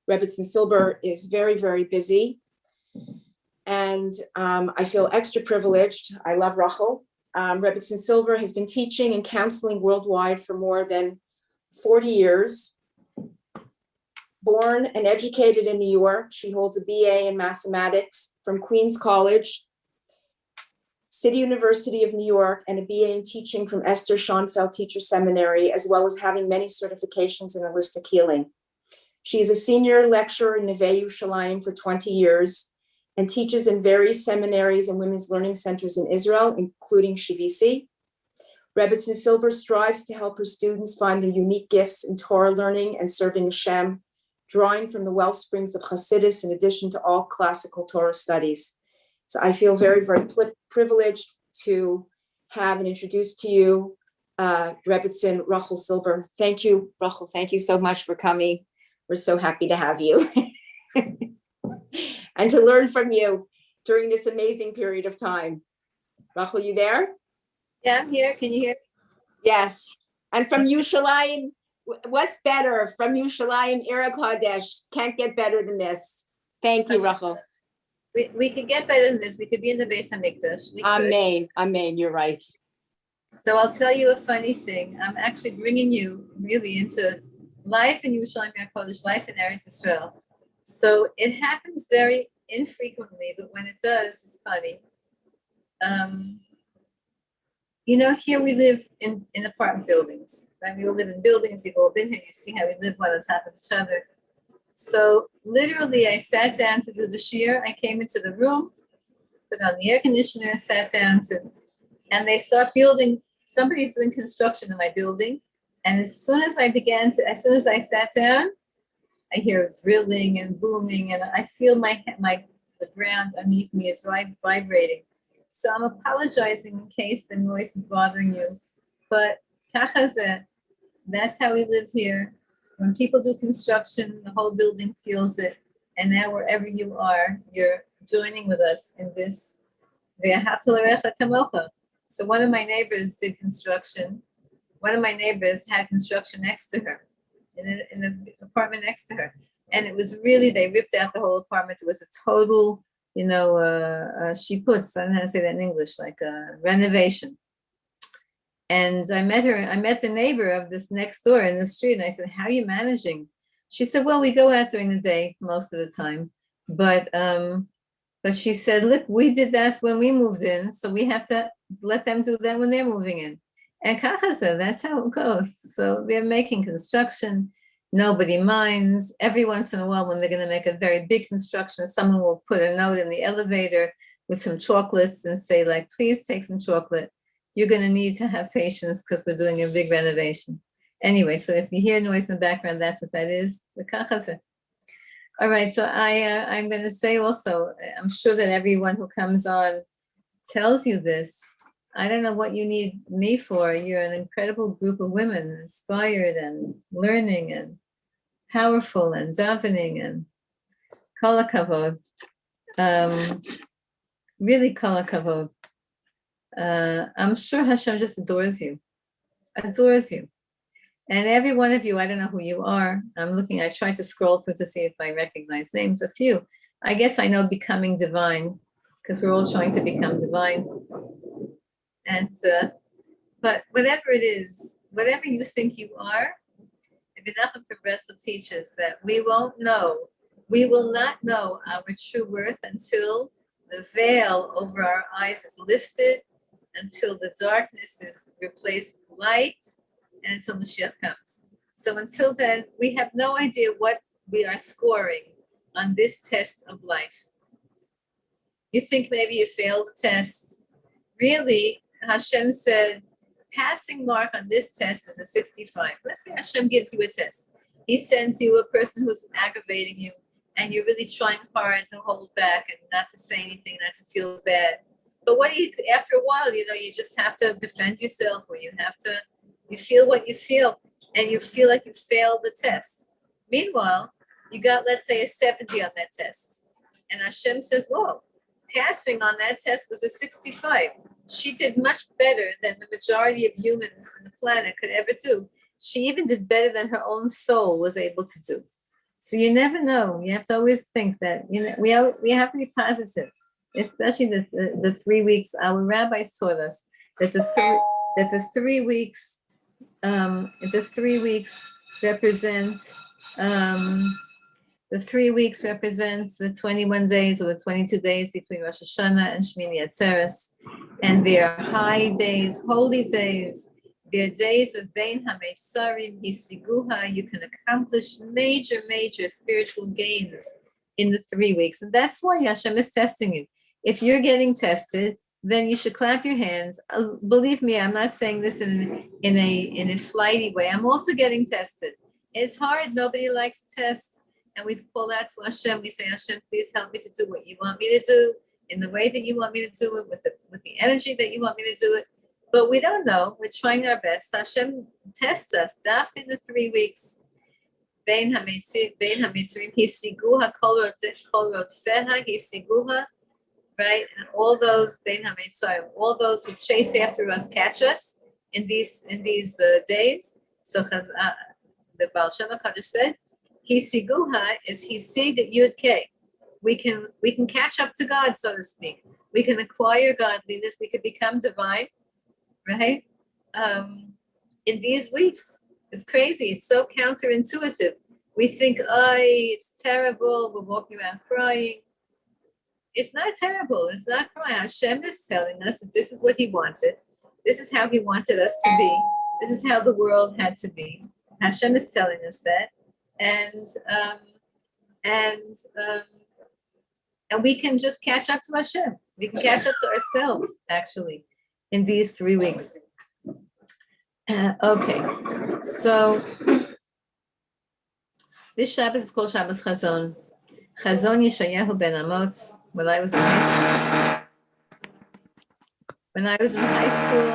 Rebbetzin Silber is very, very busy. And I feel extra privileged. I love Rachel. Rebbetzin Silber has been teaching and counseling worldwide for more than 40 years. Born and educated in New York, she holds a BA in mathematics from Queens College, City University of New York, and a BA in teaching from Esther Schonfeld Teacher Seminary, as well as having many certifications in holistic healing. She is a senior lecturer in Neve Yerushalayim for 20 years and teaches in various seminaries and women's learning centers in Israel, including Shivisi. Rebbetzin Silber strives to help her students find their unique gifts in Torah learning and serving Hashem, drawing from the well springs of Hasidus in addition to all classical Torah studies. So I feel very, very privileged to have and introduce to you Rebbetzin Rachel Silber. Thank you, Rachel. Thank you so much for coming. We're so happy to have you and to learn from you during this amazing period of time. Rachel, you there? Yeah, I'm here. Can you hear me? Yes. And from Yerushalayim, what's better? From Yerushalayim, Ira Kodesh. Can't get better than this. Thank you, Rachel. We could get better than this. We could be in the Beis HaMikdash. Amen. Amen. You're right. So I'll tell you a funny thing. I'm actually bringing you really into life in Yerushalayim HaKodesh, life in Eretz Yisrael. So it happens very infrequently, but when it does, it's funny. Here we live in apartment buildings. Right? We all live in buildings. You've all been here. You see how we live one on top of each other. So literally, I sat down to do the shiur. I came into the room, put on the air conditioner, sat down and they start building. Somebody's doing construction in my building. And as soon as I sat down, I hear drilling and booming, and I feel the ground underneath me is vibrating. So I'm apologizing in case the noise is bothering you, but that's how we live here. When people do construction, the whole building feels it, and now wherever you are, you're joining with us in this. So one of my neighbors did construction. One of my neighbors had construction next to her, in an apartment next to her. And it was really, they ripped out the whole apartment. It was a total, shiputz, I don't know how to say that in English, like a renovation. And I met the neighbor of this next door in the street. And I said, how are you managing? She said, well, we go out during the day most of the time. But she said, look, we did that when we moved in. So we have to let them do that when they're moving in. And Kachaza, that's how it goes. So they're making construction. Nobody minds. Every once in a while, when they're going to make a very big construction, someone will put a note in the elevator with some chocolates and say, like, please take some chocolate. You're going to need to have patience because we're doing a big renovation. Anyway, so if you hear noise in the background, that's what that is. The Kachaza. All right, so I'm going to say also, I'm sure that everyone who comes on tells you this. I don't know what you need me for. You're an incredible group of women, inspired and learning and powerful and davening and kol hakavod. Really kol hakavod. I'm sure Hashem just adores you. And every one of you, I don't know who you are. I tried to scroll through to see if I recognize names. A few. I guess I know becoming divine, because we're all trying to become divine. And but whatever it is, whatever you think you are, Menachem Progressive teaches that we will not know our true worth until the veil over our eyes is lifted, until the darkness is replaced with light, and until Mashiach comes. So until then, we have no idea what we are scoring on this test of life. You think maybe you failed the test. Really, Hashem said, passing mark on this test is a 65. Let's say Hashem gives you a test. He sends you a person who's aggravating you, and you're really trying hard to hold back and not to say anything, not to feel bad. But after a while, you just have to defend yourself, or you feel what you feel, and you feel like you failed the test. Meanwhile, you got, let's say, a 70 on that test. And Hashem says, whoa, passing on that test was a 65. She did much better than the majority of humans on the planet could ever do. She even did better than her own soul was able to do. So you never know. You have to always think that, we have to be positive, especially the 3 weeks. Our rabbis taught us that the 3 weeks, represent, the 3 weeks represents the 21 days or the 22 days between Rosh Hashanah and Shmini Atzeres. And they are high days, holy days. They're days of Bein HaMetzarim Hisiguha. You can accomplish major, major spiritual gains in the 3 weeks. And that's why Hashem is testing you. If you're getting tested, then you should clap your hands. Believe me, I'm not saying this in a flighty way. I'm also getting tested. It's hard. Nobody likes to test. And we call out to Hashem. We say, Hashem, please help me to do what you want me to do in the way that you want me to do it, with the energy that you want me to do it. But we don't know. We're trying our best. Hashem tests us. After the 3 weeks, Bein HaMetzarim Hisiguha Kol Rodfeha Hisiguha. Right, and all those Bein HaMetzarim, all those who chase after us, catch us in these days. So the Baal Shem HaKadosh said, Hisiguha is Hisig Yud Kei. We can catch up to God, so to speak. We can acquire godliness. We can become divine, right? In these weeks, it's crazy. It's so counterintuitive. We think, oh, it's terrible. We're walking around crying. It's not terrible. It's not crying. Hashem is telling us that this is what he wanted. This is how he wanted us to be. This is how the world had to be. Hashem is telling us that. And we can just catch up to Hashem. We can catch up to ourselves, actually, in these 3 weeks. Okay. So this Shabbos is called Shabbos Chazon. Chazon Yeshayahu ben Amotz. When I was in high school,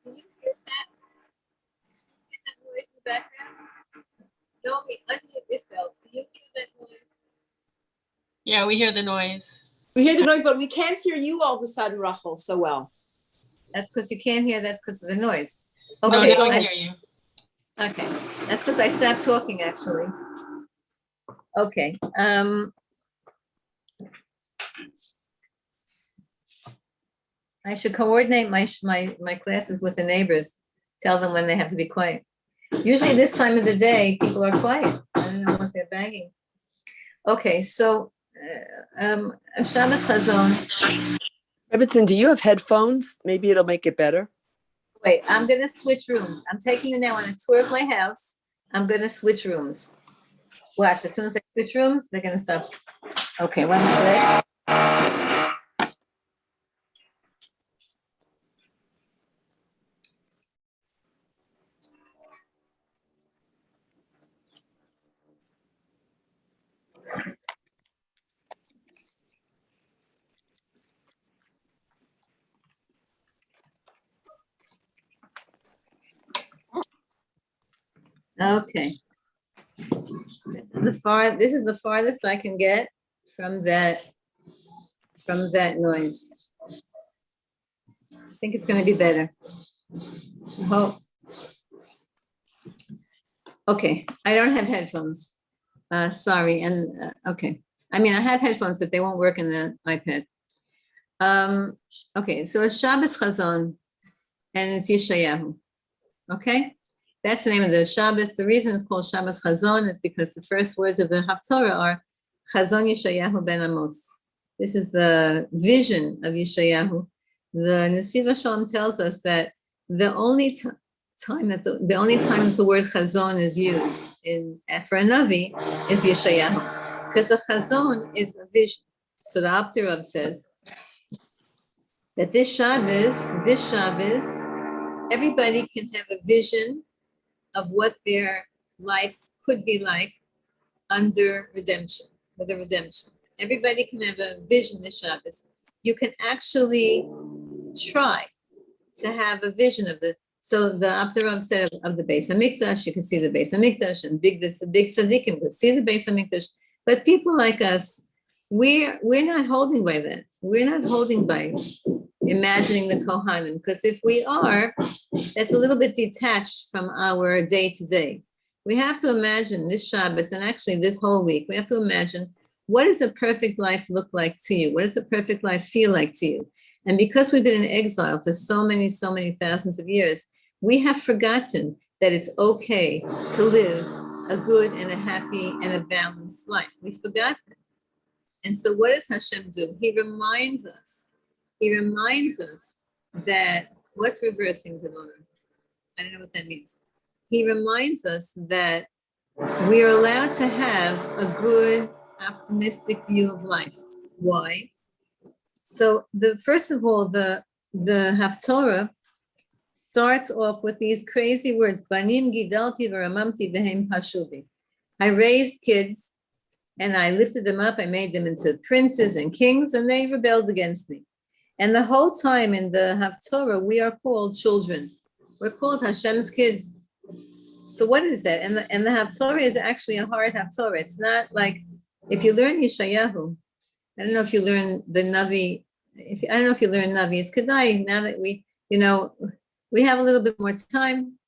do you hear that? Hear that noise in the background? Naomi, unmute yourself. Do you hear that noise? Yeah, we hear the noise. We hear the noise, but we can't hear you all of a sudden, Rachel, so well. That's because you can't hear. That's because of the noise. Oh, Okay, now I hear you. Okay, that's because I stopped talking, actually. Okay. I should coordinate my classes with the neighbors. Tell them when they have to be quiet. Usually this time of the day, people are quiet. I don't know what they're banging. Okay, so Shabbos Chazon. Rebbitzin, do you have headphones? Maybe it'll make it better. Wait, I'm gonna switch rooms. I'm taking you now on a tour of my house. I'm gonna switch rooms. Watch, as soon as I switch rooms, they're gonna stop. Okay, 1 sec. Okay. This is the farthest I can get from that noise. I think it's going to be better. Oh. Okay, I don't have headphones. Sorry, and okay. I mean, I have headphones, but they won't work in the iPad. Okay, so it's Shabbos Chazon, and it's Yeshayahu. Okay, that's the name of the Shabbos. The reason it's called Shabbos Chazon is because the first words of the Haftorah are Chazon Yeshayahu ben Amos. This is the vision of Yeshayahu. The Nesiva Shalom tells us that the only time that the word Chazon is used for a Navi is Yeshayahu, because a Chazon is a vision. So the Apterov says that this Shabbos, everybody can have a vision of what their life could be like under redemption, with the redemption. Everybody can have a vision this Shabbos. You can actually try to have a vision of the, so the Apterov said of the Beis HaMikdash, you can see the Beis HaMikdash, and big tzaddikim could see the Beis HaMikdash. But people like us, we're not holding by that. We're not holding by imagining the Kohanim, because if we are, that's a little bit detached from our day to day. We have to imagine this Shabbos, and actually this whole week, we have to imagine, what does a perfect life look like to you? What does a perfect life feel like to you? And because we've been in exile for so many thousands of years, we have forgotten that it's okay to live a good and a happy and a balanced life. We forgot that. And so what does Hashem do? He reminds us that, what's reversing the motor? I don't know what that means. He reminds us that we are allowed to have a good, optimistic view of life. Why? So first of all, the Haftorah starts off with these crazy words, Banim gidalti v'ramamti v'hem pashubi. I raised kids and I lifted them up. I made them into princes and kings, and they rebelled against me. And the whole time in the Haftorah, we are called children. We're called Hashem's kids. So what is that? And the Haftorah is actually a hard Haftorah. It's not like, if you learn Yeshayahu, I don't know if you learn the Navi, I don't know if you learn Navi, it's Kedai, now that we have a little bit more time.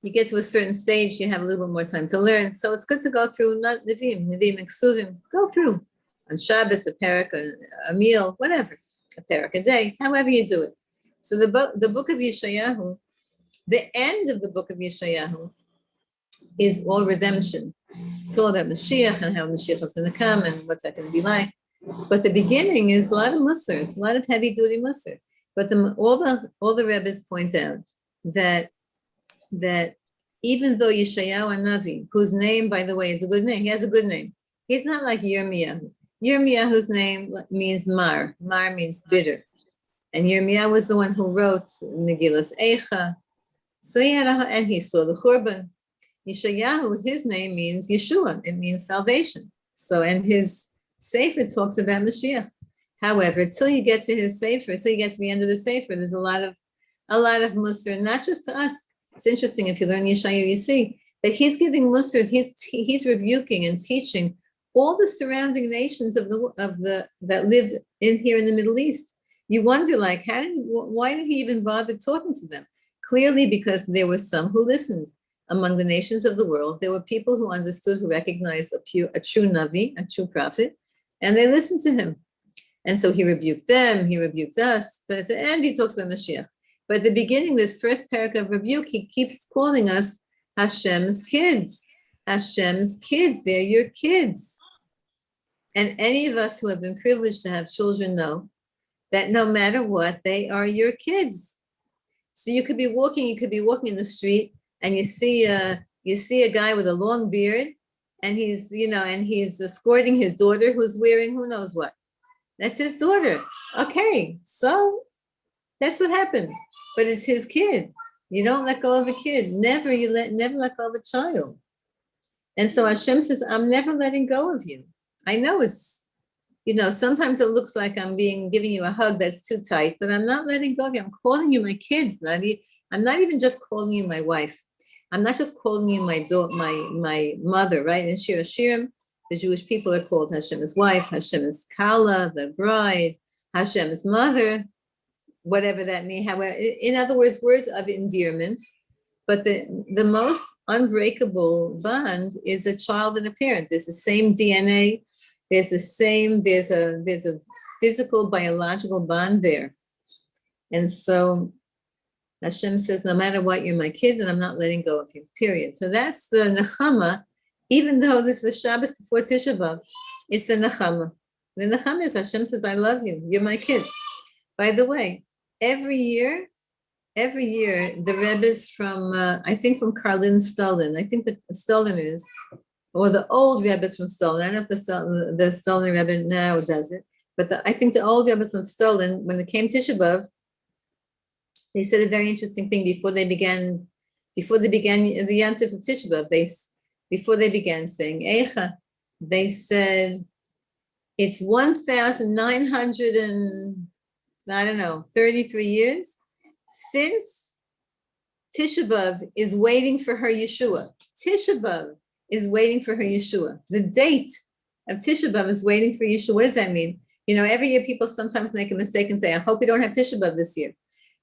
You get to a certain stage, you have a little bit more time to learn. So it's good to go through Nevi'im and Ksuvim. Go through on Shabbos, a parak, a meal, whatever, a parak a day, however you do it. So the book of Yeshayahu, the end of the book of Yeshayahu is all redemption. It's all about Mashiach and how Mashiach is going to come and what's that going to be like. But the beginning is a lot of Musar. It's a lot of heavy-duty Musar. But all the Rebbes point out that even though Yeshayahu and Navi, whose name, by the way, is a good name, he has a good name. He's not like Yirmiyahu. Yirmiyahu's name means Mar. Mar means bitter. And Yirmiyahu was the one who wrote Megillas Eicha. So and he saw the Churban. Yeshayahu, his name means Yeshua. It means salvation. So, and his Sefer talks about Mashiach. However, until you get to his Sefer, until you get to the end of the Sefer, there's a lot of Musar, not just to us. It's interesting, if you learn Yeshayahu, you see that he's giving Musar, he's rebuking and teaching all the surrounding nations that lived here in the Middle East. You wonder, like, why did he even bother talking to them? Clearly, because there were some who listened. Among the nations of the world, there were people who understood, who recognized a true Navi, a true prophet, and they listened to him. And so he rebuked them, he rebuked us, but at the end he talks about Mashiach. But at the beginning, this first paragraph of rebuke, he keeps calling us Hashem's kids. Hashem's kids, they're your kids. And any of us who have been privileged to have children know that no matter what, they are your kids. So you could be walking in the street, and you see a guy with a long beard, and he's escorting his daughter who's wearing who knows what. That's his daughter. Okay, so that's what happened. But it's his kid. You don't let go of a kid. Never let go of a child. And so Hashem says, I'm never letting go of you. I know it's, sometimes it looks like I'm giving you a hug that's too tight, but I'm not letting go of you. I'm calling you my kids, I'm not even just calling you my wife. I'm not just calling you my mother, right? In Shir Hashirim, the Jewish people are called Hashem's wife, Hashem's Kala, the bride, Hashem's mother, whatever that means. However, in other words of endearment. But the most unbreakable bond is a child and a parent. There's the same DNA. There's a physical, biological bond there. And so Hashem says, no matter what, you're my kids, and I'm not letting go of you, period. So that's the Nechama. Even though this is Shabbos before Tisha B'Av, it's the Nechama. The Nechama is Hashem says, I love you. You're my kids. By the way, every year, the Rebbes from, I think from Karlin Stalin, I think the Stalin is, or the old Rebbes from Stalin. I don't know if the Stalin Rebbe now does it, but I think the old Rebbes from Stalin, when it came Tisha B'Av, they said a very interesting thing before they began the Yantif of Tisha B'Av. Before they began saying Eicha, they said it's 1,900 and 33 years since Tisha B'Av is waiting for her Yeshua. Tisha B'Av is waiting for her Yeshua. The date of Tisha B'Av is waiting for Yeshua. What does that mean? Every year people sometimes make a mistake and say, I hope we don't have Tisha B'Av this year.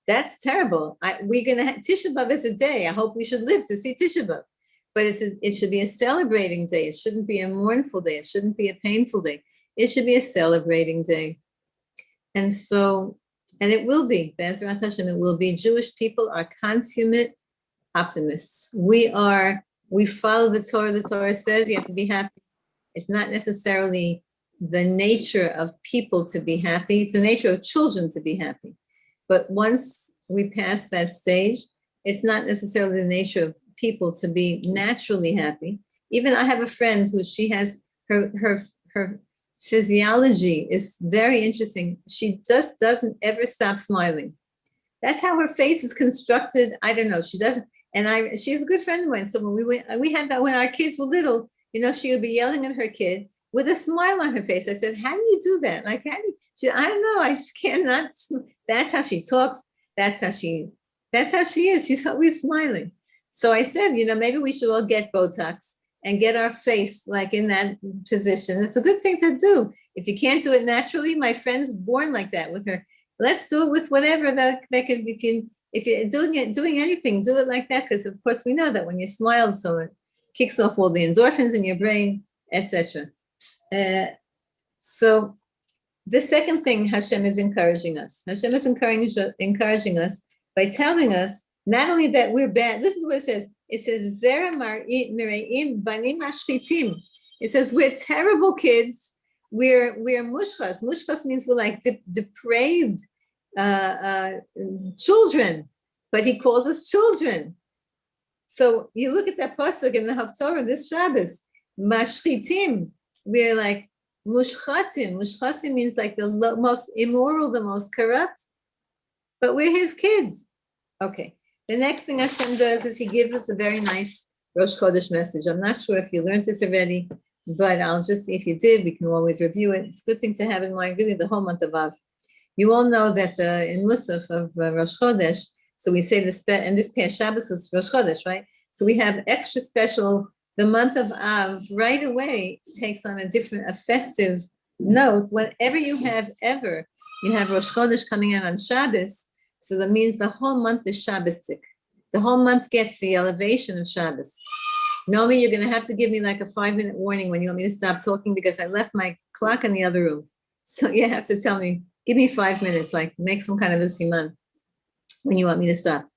That's terrible. We're going to have Tisha B'Av is a day. I hope we should live to see Tisha B'Av. but it should be a celebrating day. It shouldn't be a mournful day. It shouldn't be a painful day. It should be a celebrating day. And so, and it will be, Be'ezrat Hashem, it will be. Jewish people are consummate optimists. We follow the Torah. The Torah says you have to be happy. It's not necessarily the nature of people to be happy. It's the nature of children to be happy. But once we pass that stage, it's not necessarily the nature of people to be naturally happy. Even I have a friend who she has her physiology is very interesting. She just doesn't ever stop smiling. That's how her face is constructed. I don't know. She doesn't. And she's a good friend of mine. So when we had that when our kids were little, she would be yelling at her kid with a smile on her face. I said, how do you do that? Like, how do you, I don't know. I just cannot. That's how she talks. That's how she is. She's always smiling. So I said, maybe we should all get Botox and get our face like in that position. It's a good thing to do. If you can't do it naturally, my friend's born like that with her. Let's do it with whatever that can, if you're doing anything, do it like that. Because of course we know that when you smile, so it kicks off all the endorphins in your brain, etc. So the second thing Hashem is encouraging us. Hashem is encouraging us by telling us not only that we're bad. This is what it says. It says, Zera Mireim Banim Ashchitim. It says we're terrible kids. We're mushchas. Mushchas means we're like depraved children, but he calls us children. So you look at that pasuk in the Haftorah this Shabbos, mashchitim. We're like mushchasim. Mushchasim means like the most immoral, the most corrupt, but we're his kids. Okay. The next thing Hashem does is he gives us a very nice Rosh Chodesh message. I'm not sure if you learned this already, but I'll just, if you did, we can always review it. It's a good thing to have in mind, really the whole month of Av. You all know that in Musaf of Rosh Chodesh, so we say this, and this past Shabbos was Rosh Chodesh, right? So we have extra special, the month of Av right away takes on a festive note. Whenever you have Rosh Chodesh coming in on Shabbos, so that means the whole month is Shabbostic. The whole month gets the elevation of Shabbos. Naomi, you're going to have to give me like a 5-minute warning when you want me to stop talking because I left my clock in the other room. So you have to tell me, give me 5 minutes, like make some kind of a siman when you want me to stop.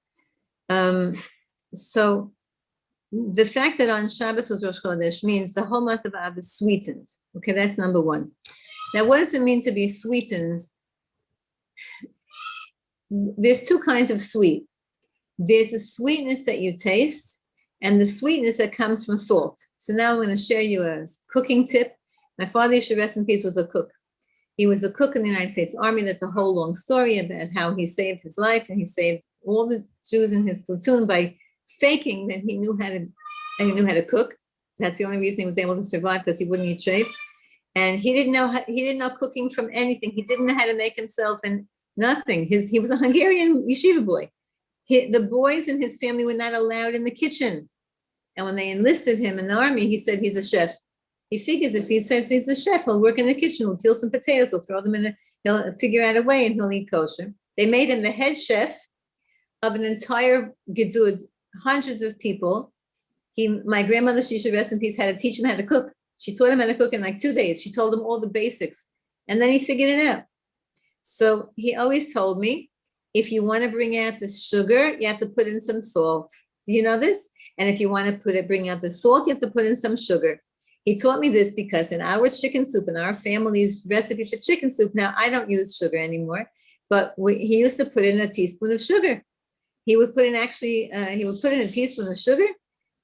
So the fact that on Shabbos was Rosh Chodesh means the whole month of Av is sweetened. Okay, that's number one. Now, what does it mean to be sweetened? There's two kinds of sweet. There's a sweetness that you taste and the sweetness that comes from salt. So now I'm going to share you a cooking tip. My father, Yeshu rest in peace, was a cook. He was a cook in the United States Army. That's a whole long story about how he saved his life, and he saved all the Jews in his platoon by faking that he knew how to cook. That's the only reason he was able to survive, because he wouldn't eat treif. And he didn't know cooking from anything. He didn't know how to make himself and nothing. He was a Hungarian yeshiva boy. The boys in his family were not allowed in the kitchen. And when they enlisted him in the army, he said he's a chef. He figures if he says he's a chef, he'll work in the kitchen, he'll peel some potatoes, he'll throw them in, he'll figure out a way and he'll eat kosher. They made him the head chef of an entire gedud, hundreds of people. My grandmother, she should rest in peace, had to teach him how to cook. She taught him how to cook in like 2 days. She told him all the basics. And then he figured it out. So he always told me, if you want to bring out the sugar, you have to put in some salt. Do you know this? And if you want to bring out the salt, you have to put in some sugar. He taught me this because in our chicken soup, in our family's recipe for chicken soup, now I don't use sugar anymore, but he used to put in a teaspoon of sugar. He would put in a teaspoon of sugar.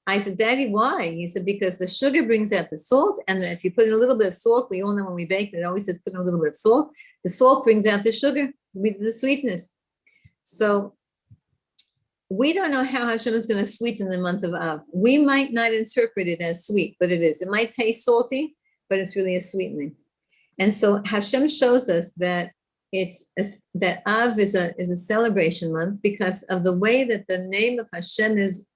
I said, Daddy, why? He said, because the sugar brings out the salt, and if you put in a little bit of salt, we all know when we bake, it always says put in a little bit of salt. The salt brings out the sugar, the sweetness. So we don't know how Hashem is going to sweeten the month of Av. We might not interpret it as sweet, but it is. It might taste salty, but it's really a sweetening. And so Hashem shows us that that Av is a celebration month because of the way that the name of Hashem is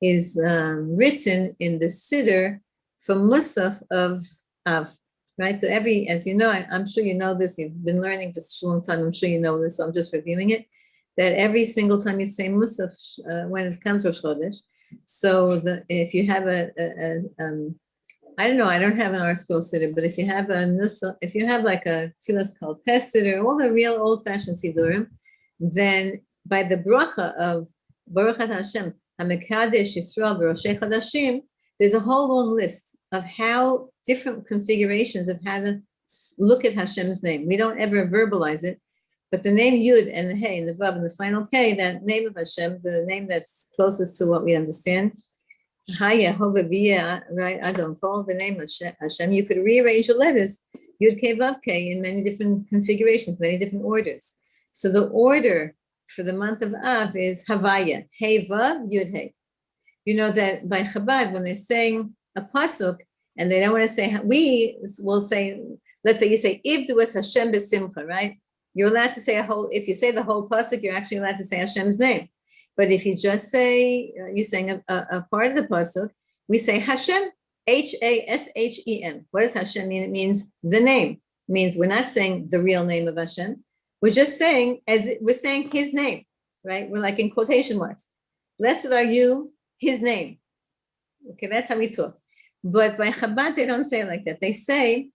written in the Siddur for Musaf of Av, right? So as you know, I'm sure you know this, you've been learning for such a long time, I'm sure you know this, so I'm just reviewing it, that every single time you say Musaf, when it comes Rosh Chodesh, So if you have I don't know, I don't have an art scroll sitter, but if you have if you have like a tefillah called pes sitter, all the real old-fashioned sidurim, then by the bracha of Baruch Ata Hashem HaMekadesh Yisrael B'Roshei Chadashim, there's a whole long list of how different configurations of how to look at Hashem's name. We don't ever verbalize it, but the name Yud and the Hey and the Vav and the final K, that name of Hashem, the name that's closest to what we understand, right? I don't call the name of Hashem. You could rearrange the letters Yud K Vav K in many different configurations, many different orders. So the order for the month of Av is Havaya, Hey Vav Yud Hey. You know that by Chabad, when they're saying a pasuk and they don't want to say, we will say, let's say you say Ivdu es Hashem b'simcha, right? You're allowed to say if you say the whole pasuk, you're actually allowed to say Hashem's name. But if you just say, you're saying a part of the pasuk, we say Hashem, Hashem. What does Hashem mean? It means the name. It means we're not saying the real name of Hashem. We're just saying, we're saying his name, right? We're like in quotation marks. Blessed are you, his name. Okay, that's how we talk. But by Chabad, they don't say it like that. They say,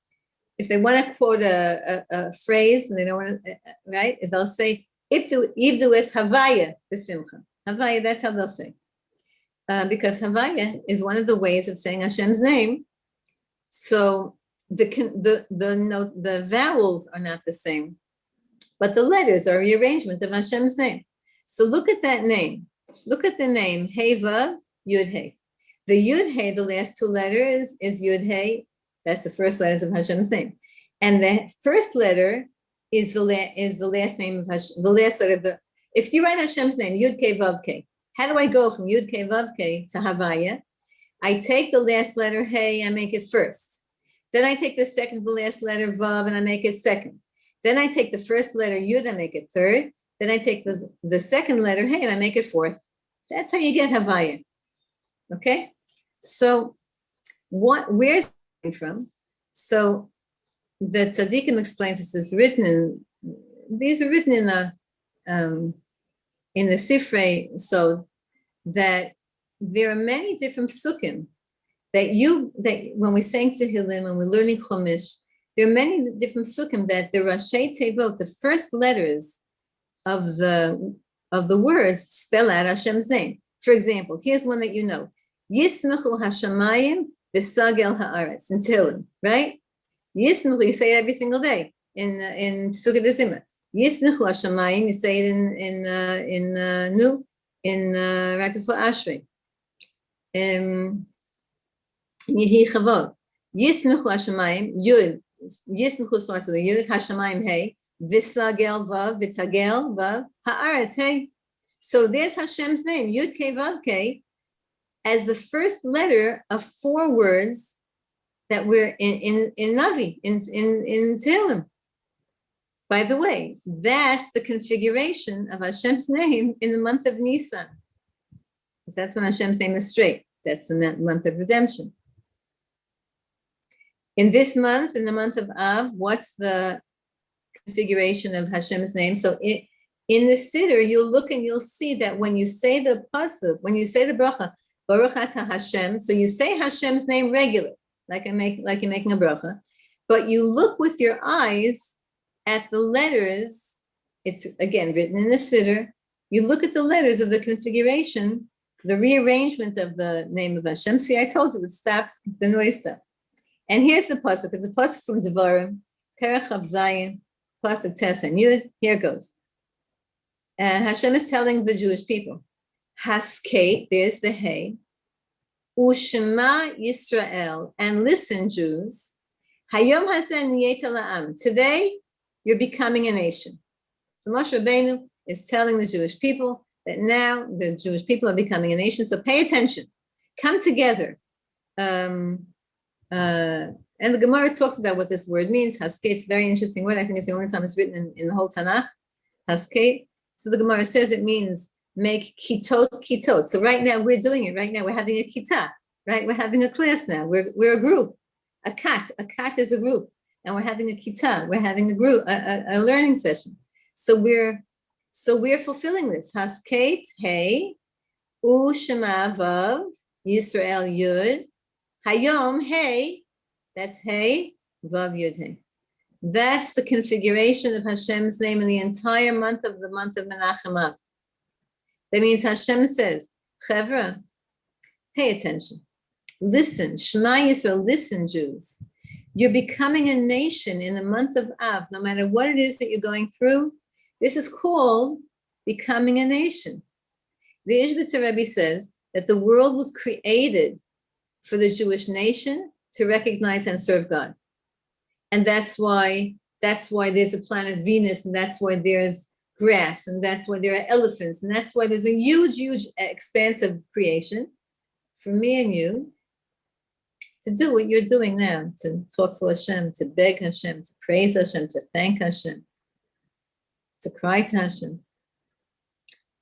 if they want to quote a phrase and they don't want to, right? They'll say, Ivdu es Havaya b'simcha. Havaya, that's how they'll say. Because Havaya is one of the ways of saying Hashem's name. So the vowels are not the same, but the letters are rearrangements of Hashem's name. So look at that name. Look at the name, Hey Vav, Yud Hey. The Yud Hey, the last two letters is Yud Hey. That's the first letters of Hashem's name. And the first letter is the last name of Hashem, the last letter of the, if you write Hashem's name, Yud K Vav K, how do I go from Yud K Vav K to Havaya? I take the last letter Hey, I make it first. Then I take the second to the last letter Vav and I make it second. Then I take the first letter Yud, I make it third. Then I take the second letter Hey and I make it fourth. That's how you get Havaya. Okay? So where's it from? So the Tzaddikim explains this is written these are written in the Sifrei, so that there are many different psukim that when we saying Tehillim and we're learning Chumash, there are many different psukim that the Rashi Tevot, the first letters of the words, spell out Hashem's name. For example, here's one that you know: Yismechu Hashamayim v'Sagel Haaretz in Tehillim, right? Yismechu, you say it every single day in Sukkot Zimah. Yismechu Hashamayim, you say it right before Ashrei. Yehi Chavod. Yismechu Hashamayim, Yud. Yismechu starts with a Yud, Hashamayim Hey, V'Sagel Vav, V'Tagel Vav, Haaretz Hey. So there's Hashem's name, Yud K Vav K, as the first letter of four words that we're in Navi, in Tehillim. By the way, that's the configuration of Hashem's name in the month of Nisan. Because that's when Hashem's name is straight. That's the month of redemption. In this month, in the month of Av, what's the configuration of Hashem's name? So in the Siddur, you'll look and you'll see that when you say the pasuk, when you say the bracha, Baruch Ata Hashem, so you say Hashem's name regular, like you're making a bracha, but you look with your eyes at the letters. It's again written in the Siddur. You look at the letters of the configuration, the rearrangement of the name of Hashem. See, I told you it stops, the noise stops. And here's the pasuk. It's a pasuk from Devarim, Perach Chav Zayin, pasuk Tes and Yud. Here goes. Hashem is telling the Jewish people, Haskeit, there's the Hey, Ushema Yisrael, and listen, Jews, Hayom Hasen Niyeta La'am, today you're becoming a nation. So Moshe Rabbeinu is telling the Jewish people that now the Jewish people are becoming a nation, so pay attention, come together. And the Gemara talks about what this word means. Haskeit, it's a very interesting word. I think it's the only time it's written in the whole Tanakh. Haskeit. So the Gemara says it means make kitot. So right now we're doing it. Right now we're having a kita. Right, we're having a class now. We're a group. A kat is a group, and we're having a kita. We're having a group, a learning session. So we're fulfilling this. Haskeit, hey, U Shema Vav, Yisrael Yud, Hayom Hey, that's Hey, Vav Yud Hey. That's the configuration of Hashem's name in the entire month of Menachem Av. That means Hashem says, Chevra, pay attention. Listen, Shema Yisrael, listen, Jews. You're becoming a nation in the month of Av, no matter what it is that you're going through. This is called becoming a nation. The Ishbitzer Rebbe says that the world was created for the Jewish nation to recognize and serve God. And that's why there's a planet Venus, and that's why there's grass, and that's why there are elephants, and that's why there's a huge, huge expanse of creation for me and you to do what you're doing now, to talk to Hashem, to beg Hashem, to praise Hashem, to thank Hashem, to cry to Hashem.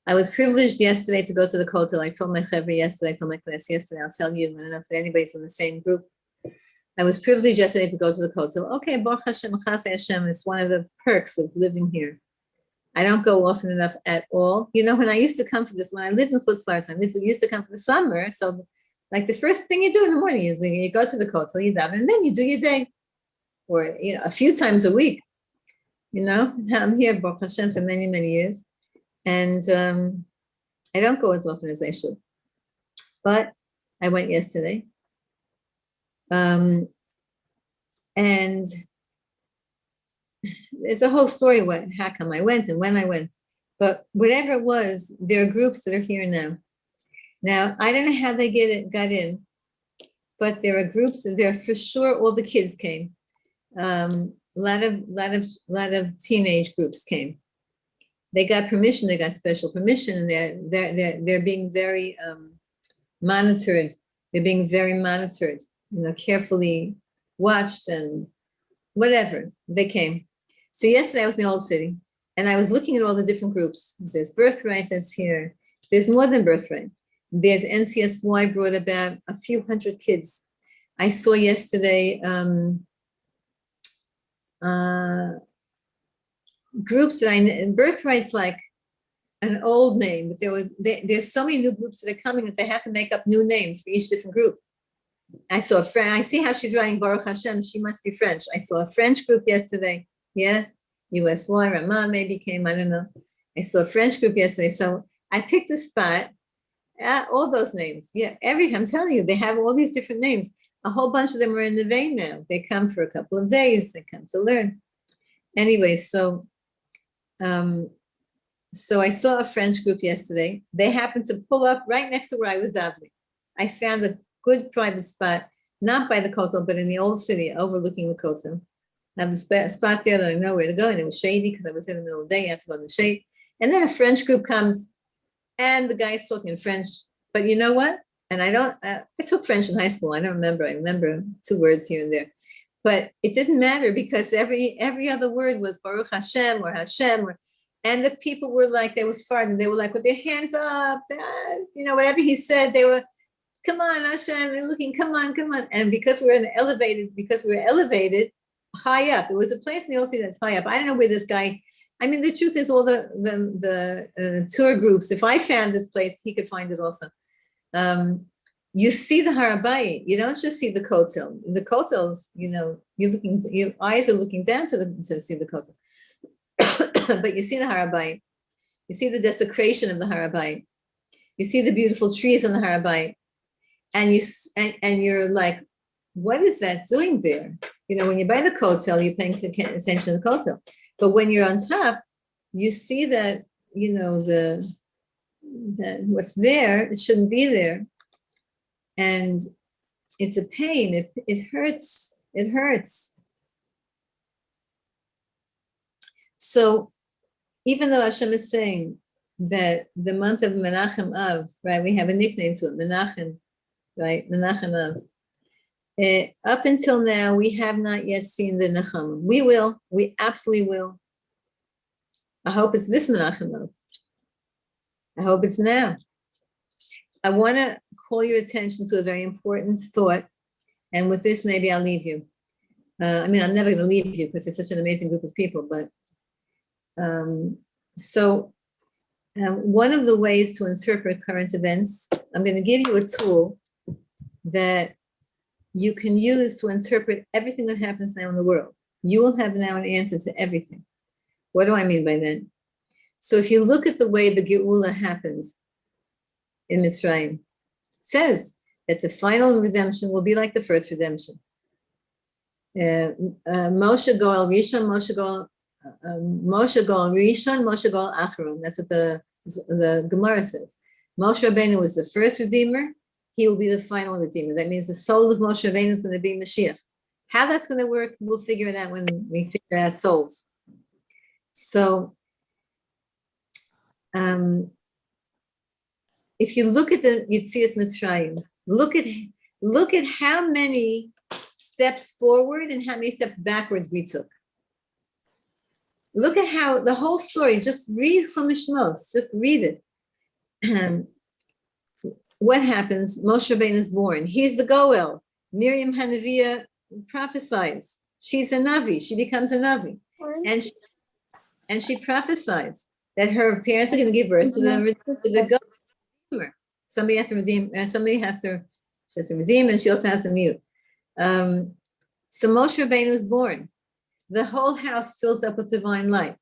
I was privileged yesterday to go to the Kotel. I told my chevra yesterday, I told my class yesterday, I'll tell you, I don't know if anybody's in the same group. I was privileged yesterday to go to the Kotel. Okay, Baruch Hashem, Chasei Hashem, is one of the perks of living here. I don't go often enough at all. You know, when I used to come for this, when I lived in Chutzlaretz, I used to come for the summer. So, like the first thing you do in the morning is you go to the Kotel, you daven, and then you do your day, or a few times a week. You know, I'm here, Baruch Hashem, for many, many years, and I don't go as often as I should. But I went yesterday, and there's a whole story how come I went and when I went. But whatever it was, there are groups that are here now. Now, I don't know how they got in, but there are groups, and there for sure all the kids came. Lot of teenage groups came. They got permission, they got special permission, and they're being very monitored. They're being very monitored, carefully watched and whatever. They came. So yesterday I was in the old city, and I was looking at all the different groups. There's Birthright that's here. There's more than Birthright. There's NCSY brought about a few hundred kids. I saw yesterday groups that Birthright's like an old name, but there's so many new groups that are coming that they have to make up new names for each different group. I saw a French, I see how she's writing Baruch Hashem, she must be French. I saw a French group yesterday, USY, Ramah maybe came, I don't know. I saw a French group yesterday, so I picked a spot, all those names, I'm telling you, they have all these different names. A whole bunch of them are in the vein now. They come for a couple of days, they come to learn. Anyway, so I saw a French group yesterday. They happened to pull up right next to where I was davening. I found a good private spot, not by the Kotel, but in the old city overlooking the Kotel. I have a spot there that I know where to go, and it was shady because I was in the middle of the day. You have to go in the shade. And then a French group comes, and the guy's talking in French. But you know what? And I took French in high school. I don't remember. I remember 2 words here and there. But it didn't matter because every other word was Baruch Hashem or Hashem. And the people were like, they were Sfardim. They were like with their hands up, whatever he said, they were, come on, Hashem, they're looking, come on. And because we were elevated high up, it was a place in the old city that's high up. I don't know where this guy, the truth is all the tour groups, if I found this place, he could find it also. You see the Harabayit. You don't just see the Kotel. The Kotels, your eyes are looking down to see the Kotel. But you see the Harabayit. You see the desecration of the Harabayit. You see the beautiful trees on the Harabayit. And you're like, what is that doing there? When you're by the Kotel, you're paying attention to the Kotel. But when you're on top, you see that, that what's there, it shouldn't be there. And it's a pain. It hurts. It hurts. So even though Hashem is saying that the month of Menachem Av, right, we have a nickname to it, Menachem, right, Menachem Av. Up until now, we have not yet seen the Nechamim. We will. We absolutely will. I hope it's this Menachem Av. I hope it's now. I want to call your attention to a very important thought. And with this, maybe I'll leave you. I'm never going to leave you because it's such an amazing group of people. But so One of the ways to interpret current events, I'm going to give you a tool that you can use to interpret everything that happens now in the world. You will have now an answer to everything. What do I mean by that? So if you look at the way the Geula happens in Mitzrayim, it says that the final redemption will be like the first redemption. Moshe Goel Rishon, Moshe Goel Rishon, Moshe Goel Acharon. That's what the Gemara says. Moshe Rabbeinu was the first redeemer. He will be the final redeemer. That means the soul of Moshe Rabbeinu is going to be Mashiach. How that's going to work, we'll figure it out when we figure out souls. So, if you look at the Yetzias Mitzrayim, look at how many steps forward and how many steps backwards we took. Look at how the whole story, just read Chumash Shmos, just read it. What happens? Moshe Rabbeinu is born. He's the Goel. Miriam Hanaviah prophesies. She's a Navi. She becomes a Navi. And she prophesies that her parents are going to give birth to the Goel. Somebody has to redeem, she has to redeem, and she also has to mute. So Moshe Rabbeinu is born. The whole house fills up with divine light.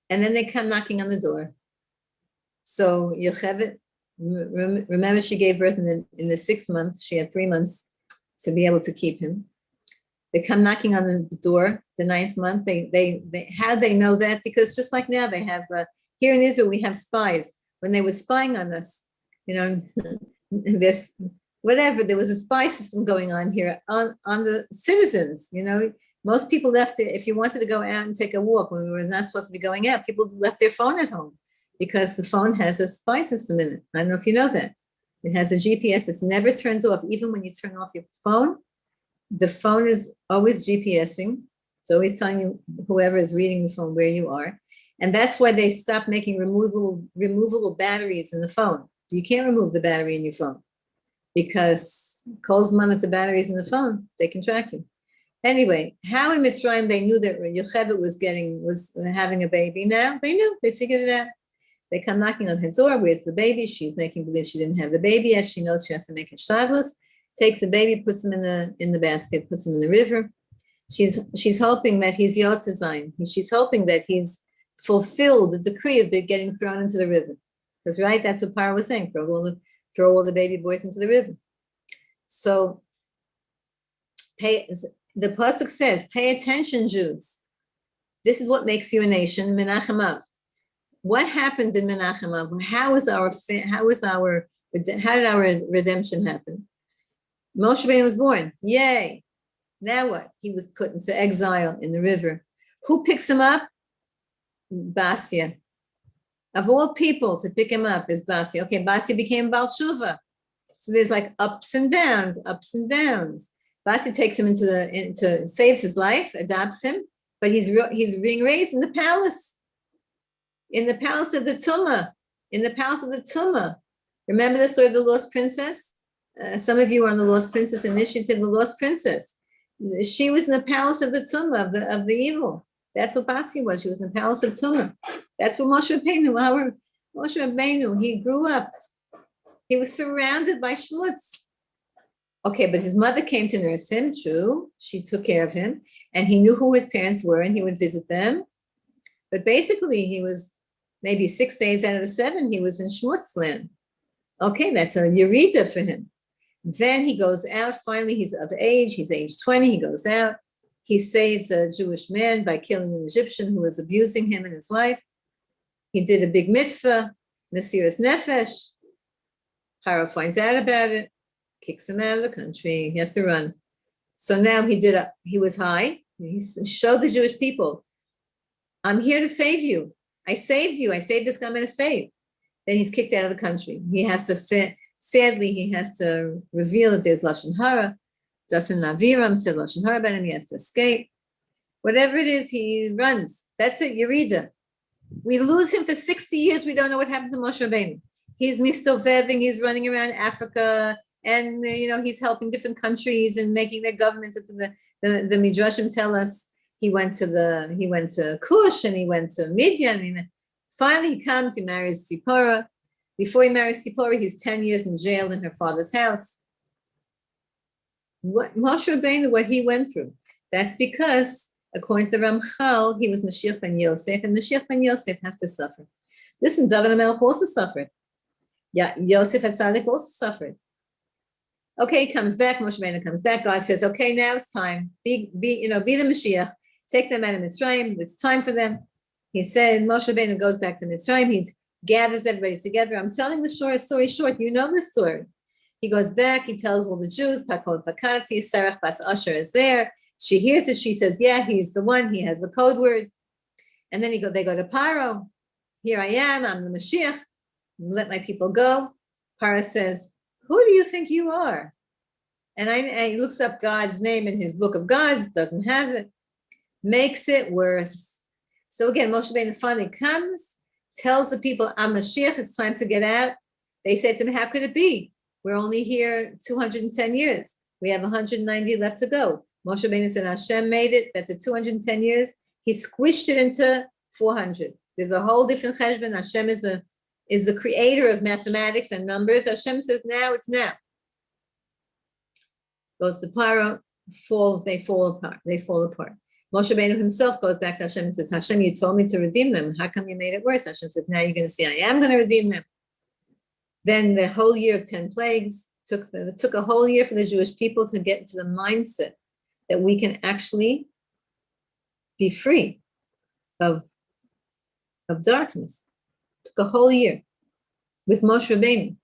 And then they come knocking on the door. So Yocheved, remember she gave birth in the 6th month. She had 3 months to be able to keep him. They come knocking on the door the 9th month. How they know that? Because just like now they have, here in Israel, we have spies. When they were spying on us, this, whatever, there was a spy system going on here on the citizens, Most people left there, if you wanted to go out and take a walk when we were not supposed to be going out, people left their phone at home because the phone has a spy system in it. I don't know if you know that. It has a GPS that's never turned off. Even when you turn off your phone, the phone is always GPSing. It's always telling you, whoever is reading the phone, where you are. And that's why they stopped making removable batteries in the phone. You can't remove the battery in your phone because calls money at the batteries in the phone, they can track you. Anyway, how in Mitzrayim they knew that Yocheved was having a baby now? They knew, they figured it out. They come knocking on his door. Where's the baby? She's making believe she didn't have the baby yet. She knows she has to make a shadlus. Takes the baby, puts him in the basket, puts him in the river. She's hoping that he's Yotzezayin. She's hoping that he's fulfilled the decree of getting thrown into the river. Because right, that's what Paro was saying. Throw all the baby boys into the river. So the pasuk says, "Pay attention, Jews. This is what makes you a nation." Menachem Av. What happened in Menachem Av? How did our redemption happen? Moshe Rabbeinu was born. Yay! Now what? He was put into exile in the river. Who picks him up? Basia. Of all people to pick him up is Basia. Okay, Basia became Baal Shuva. So there's like ups and downs. Basia takes him saves his life, adopts him, but he's being raised in the palace of the Tumah. Remember the story of the Lost Princess? Some of you are on the Lost Princess initiative, the Lost Princess. She was in the palace of the Tumah, of the evil. That's what Basia was. She was in the palace of Tumah. That's what Moshe Rabbeinu, he grew up. He was surrounded by schmutz. Okay, but his mother came to nurse him, true. She took care of him, and he knew who his parents were, and he would visit them. But basically, he was maybe 6 days out of the 7, he was in schmutz land. Okay, that's a yerida for him. Then he goes out. Finally, he's of age. He's age 20. He goes out. He saves a Jewish man by killing an Egyptian who was abusing him in his life. He did a big mitzvah, Mesiras Nefesh. Pharaoh finds out about it, kicks him out of the country. He has to run. So now he was high. He showed the Jewish people, I'm here to save you. I saved you. I saved this guy I'm going to save. Then he's kicked out of the country. He has to sadly, he has to reveal that there's Lashon Hara. Dasan Naviram said Lashon Hara about him. He has to escape. Whatever it is, he runs. That's it, Yerida. We lose him for 60 years. We don't know what happened to Moshe Rabbeinu. He's mistoveving. He's running around Africa, and he's helping different countries and making their governments. The Midrashim tell us He went to Cush, and he went to Midian. Finally, he comes, he marries Zipporah. Before he marries Zipporah, he's 10 years in jail in her father's house. What Moshe Rabbeinu, what he went through, that's because, according to Ramchal, he was Mashiach ben Yosef, and Mashiach ben Yosef has to suffer. Listen, David HaMelech also suffered. Yeah, Yosef HaTzadik also suffered. Okay, he comes back, Moshe Rabbeinu comes back. God says, okay, now it's time. Be the Mashiach. Take them out of Mitzrayim. It's time for them. He said, Moshe Rabbeinu goes back to Mitzrayim. He gathers everybody together. I'm telling the short story short. You know the story. He goes back. He tells all the Jews, Pakod Pakarati, Sarach Bas Asher is there. She hears it. She says, yeah, he's the one. He has the code word. And then they go to Paro. Here I am. I'm the Mashiach. Let my people go. Paro says, who do you think you are? And he looks up God's name in his book of gods, doesn't have it, makes it worse. So again, Moshe Rabbeinu finally comes, tells the people, I'm Mashiach, it's time to get out. They say to him, how could it be? We're only here 210 years. We have 190 left to go. Moshe Rabbeinu said, Hashem made it, that the 210 years, he squished it into 400. There's a whole different cheshbon. Hashem is the creator of mathematics and numbers. Hashem says, now it's now. Goes to Paro, they fall apart. Moshe Rabbeinu himself goes back to Hashem and says, Hashem, you told me to redeem them. How come you made it worse? Hashem says, now you're going to see, I am going to redeem them. Then the whole year of 10 plagues, it took a whole year for the Jewish people to get into the mindset that we can actually be free of darkness. It took a whole year with Moshe Rabbeinu.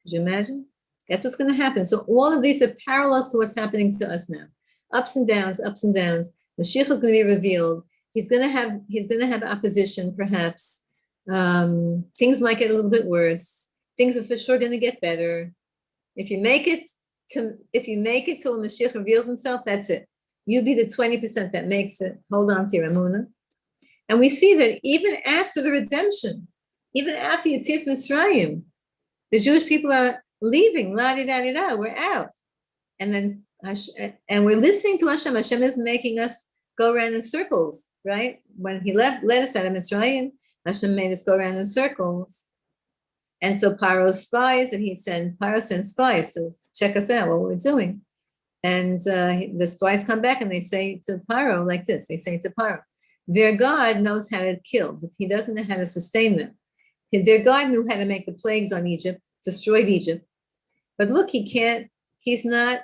Could you imagine? That's what's going to happen. So all of these are parallels to what's happening to us now. Ups and downs, ups and downs. Mashiach is going to be revealed. He's going to have opposition, perhaps. Things might get a little bit worse. Things are for sure going to get better. If you make it till Mashiach reveals himself, that's it. You be the 20% that makes it. Hold on to your emunah. And we see that even after the redemption, even after Yetzias Mitzrayim, the Jewish people are leaving, la-di-da-di-da, we're out. And we're listening to Hashem. Hashem is making us go around in circles, right? When he led us out of Mitzrayim, Hashem made us go around in circles. And so Paro spies, and Paro sends spies to check us out, what we're doing. And the spies come back and they say to Paro like this, they say to Paro, their God knows how to kill, but he doesn't know how to sustain them. Their God knew how to make the plagues on Egypt, destroyed Egypt. But look, he's not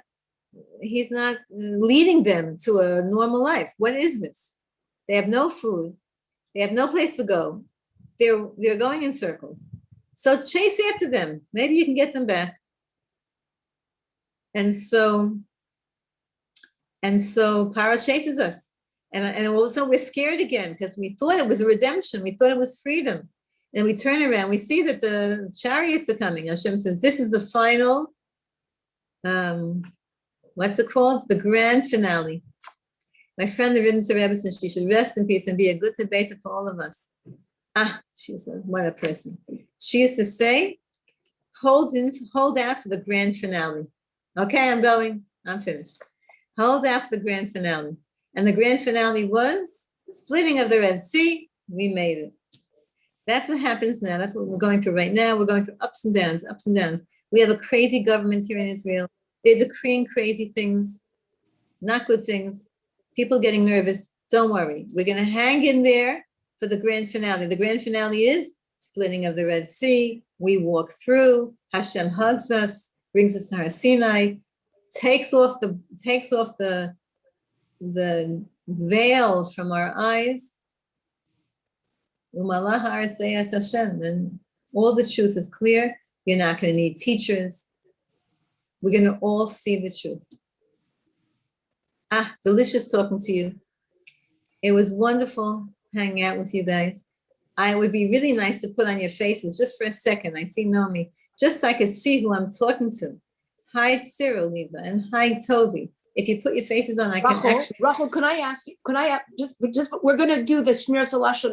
leading them to a normal life. What is this? They have no food. They have no place to go. They're going in circles. So chase after them. Maybe you can get them back. And so Paro chases us. And also we're scared again because we thought it was a redemption. We thought it was freedom. And we turn around, we see that the chariots are coming. Hashem says, this is the final, what's it called? The grand finale. My friend, the Rebbetzin Rebbetzin, she should rest in peace and be a good debate for all of us. What a person. She used to say, hold out for the grand finale. Okay, I'm finished. Hold out for the grand finale. And the grand finale was the splitting of the Red Sea. We made it. That's what happens now. That's what we're going through right now. We're going through ups and downs, ups and downs. We have a crazy government here in Israel. They're decreeing crazy things, not good things. People getting nervous. Don't worry. We're going to hang in there for the grand finale. The grand finale is splitting of the Red Sea. We walk through. Hashem hugs us, brings us to Har Sinai, takes off the veil from our eyes. And all the truth is clear. You're not going to need teachers. We're going to all see the truth. Delicious talking to you. It was wonderful hanging out with you guys. It would be really nice to put on your faces just for a second. I see Naomi, just so I could see who I'm talking to. Hi, Cyril, Liba, and hi, Toby. If you put your faces on, I can actually. Rachel, can I ask you? We're going to do the Shmir Salasha